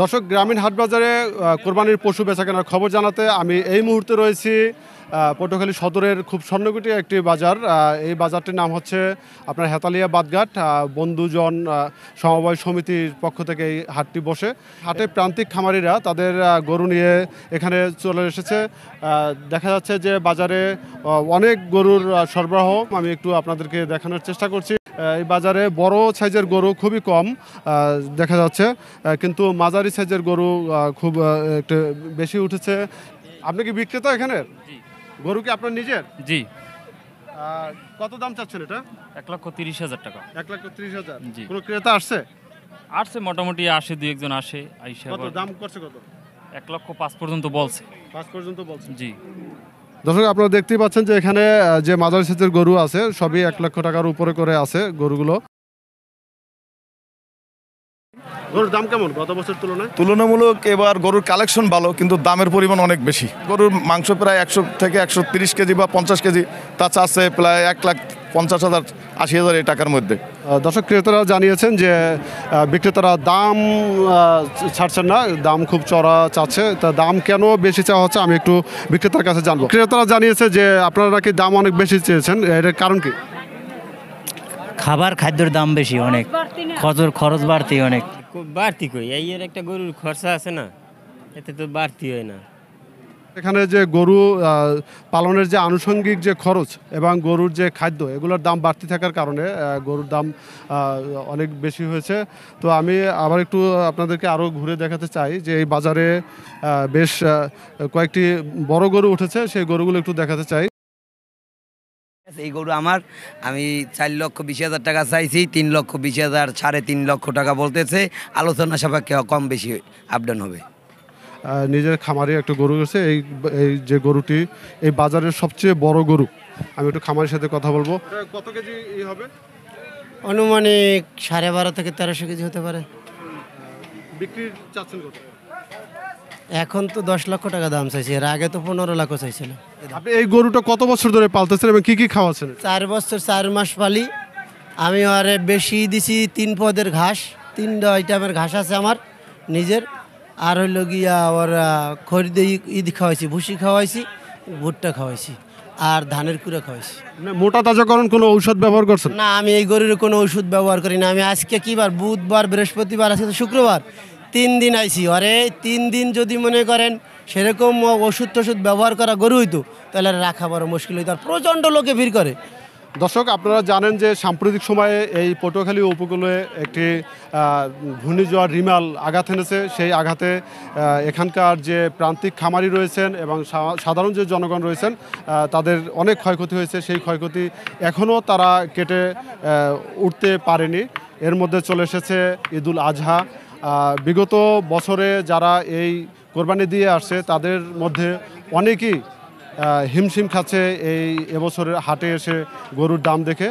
দর্শক, গ্রামীণ হাটবাজারে কোরবানির পশু বেচাকেনার খবর জানাতে আমি এই মুহূর্তে রয়েছি পটুয়াখালী সদরের খুব সন্নিকটে একটি বাজার। এই বাজারটির নাম হচ্ছে আপনার হেতালিয়া বাদঘাট। বন্ধুজন সমবায় সমিতির পক্ষ থেকে এই হাটটি বসে। হাটে প্রান্তিক খামারিরা তাদের গরু নিয়ে এখানে চলে এসেছে। দেখা যাচ্ছে যে বাজারে অনেক গরুর সরবরাহ। আমি একটু আপনাদেরকে দেখানোর চেষ্টা করছি। এই বাজারে বড় সাইজের গরু খুবই কম দেখা যাচ্ছে, কিন্তু মাঝারি সাইজের গরু খুব একটু বেশি উঠেছে। আপনি কি বিক্রেতা এখানে? গরু কি আপনার নিজের? জি। কত দাম চাচ্ছেন এটা? 1,30,000 টাকা। 1,30,000। জি। কোনো ক্রেতা আসছে? আসছে মোটামুটি, আসে দুই একজন আসে। কত দাম করছে? কত? 1,05,000 পর্যন্ত বলছে। 5 পর্যন্ত বলছে। জি। দর্শক, আপনারা দেখতেই পাচ্ছেন যে এখানে যে মাঝারি সাইজের গরু আছে সবই 1 লক্ষ টাকার উপরে করে আছে গরুগুলো। গরুর দাম কেমন গত বছর তুলনায়? তুলনামূলক এবার গরুর কালেকশন ভালো, কিন্তু দামের পরিমাণ অনেক বেশি। গরুর মাংস প্রায় 100 থেকে 130 কেজি বা 50 কেজি, তা চাচ্ছে প্রায় 1,50,000 80,000 এই টাকার মধ্যে। দর্শক, ক্রেতারা জানিয়েছেন যে বিক্রেতারা দাম ছাড়ছেন না, দাম খুব চড়া চাচ্ছে। তা দাম কেন বেশি চাওয়া হচ্ছে আমি একটু বিক্রেতার কাছে জানবো। ক্রেতারা জানিয়েছে যে আপনারা নাকি দাম অনেক বেশি চেয়েছেন, এর কারণ কি? খাদ্যের দাম বেশি, অনেক খরচ বাড়তি, অনেক বাড়তি কই এই এর একটা গরুর খরচা আছে না, এতে তো বাড়তি হয় না। এখানে যে গরু পালনের যে আনুষঙ্গিক যে খরচ এবং গরুর যে খাদ্য, এগুলোর দাম বাড়তি থাকার কারণে গরুর দাম অনেক বেশি হয়েছে। তো আমি আবার একটু আপনাদেরকে আরও ঘুরে দেখাতে চাই যে এই বাজারে বেশ কয়েকটি বড় গরু উঠেছে, সেই গরুগুলো একটু দেখাতে চাই। এই গরু আমি 4,20,000 টাকা চাইছি, 3,20,000 3.5 লক্ষ টাকা বলতেছে। আলোচনা সাপেক্ষে কম বেশি আপডাউন হবে। নিজের খামারে একটা গরু আছে, এই যে গরুটি এই বাজারের সবচেয়ে বড় গরু। আমি একটু খামারের সাথে কথা বলবো। কত কেজি হবে? অনুমানিক 12.5 থেকে 1300 কেজি হতে পারে। বিক্রির চাচ্ছেন কত? এখন তো 10 লক্ষ টাকা দাম চাইছে, এর আগে তো 15 লাখ চাইছিল। আপনি এই গরুটা কত বছর ধরে পালতেছেন এবং কি কি খাওয়াচ্ছেন? 4 বছর 4 মাস পালি। আমি আরে বেশি দিছি 3 পদের ঘাস, 3 আইটেমের ঘাস আছে আমার নিজের। আর হইল গিয়া ওর খরিদে ঈদ খাওয়াইছি, ভুসি খাওয়াইছি, ভুট্টা খাওয়াইছি, আর ধানের কুড়া খাওয়াইছি। মোটা তাজাকরণ কোনো ঔষধ ব্যবহার করছেন? না, আমি এই গরুর কোনো ওষুধ ব্যবহার করি না। আমি আজকে কি বার? বুধবার, বৃহস্পতিবার, আজকে তো শুক্রবার, 3 দিন আইছি। আরে 3 দিন যদি মনে করেন সেরকম ওষুধ টষুধ ব্যবহার করা গরু হইতো, তাহলে রাখা বড় মুশকিল হইতো। আর প্রচণ্ড লোকে ভিড় করে। দর্শক, আপনারা জানেন যে সাম্প্রতিক সময়ে এই পটুয়াখালী উপকূলে একটি ঘূর্ণিঝড় রিমাল আঘাত এনেছে। সেই আঘাতে এখানকার যে প্রান্তিক খামারি রয়েছেন এবং সাধারণ যে জনগণ রয়েছেন তাদের অনেক ক্ষয়ক্ষতি হয়েছে। সেই ক্ষয়ক্ষতি এখনও তারা কেটে উঠতে পারেনি। এর মধ্যে চলে এসেছে ঈদুল আজহা। বিগত বছরে যারা এই কোরবানি দিয়ে আসছে তাদের মধ্যে অনেকেই হিমশিম খাচ্ছে এই এবছরের হাটে এসে গরুর দাম দেখে।